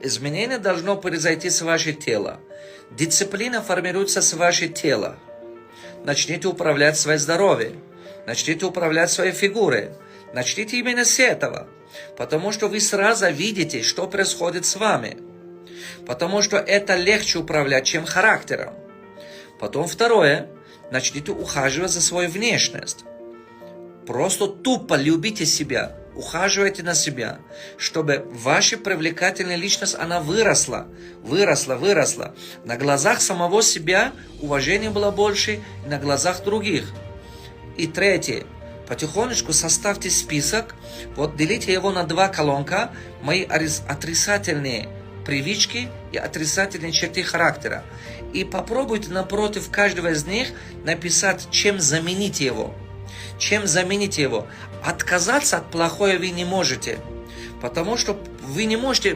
Изменение должно произойти с вашего тела. Дисциплина формируется с вашего тела. Начните управлять своим здоровьем. Начните управлять своей фигурой. Начните именно с этого. Потому что вы сразу видите, что происходит с вами. Потому что это легче управлять, чем характером. Потом второе. Начните ухаживать за свою внешность. Просто тупо любите себя. Ухаживайте на себя, чтобы ваша привлекательная личность, она выросла. На глазах самого себя уважение было больше, и на глазах других. И третье. Потихонечку составьте список, вот делите его на 2 колонка, мои отрицательные привычки и отрицательные черты характера. И попробуйте напротив каждого из них написать, чем заменить его. Чем заменить его? Отказаться от плохого вы не можете. Потому что вы не можете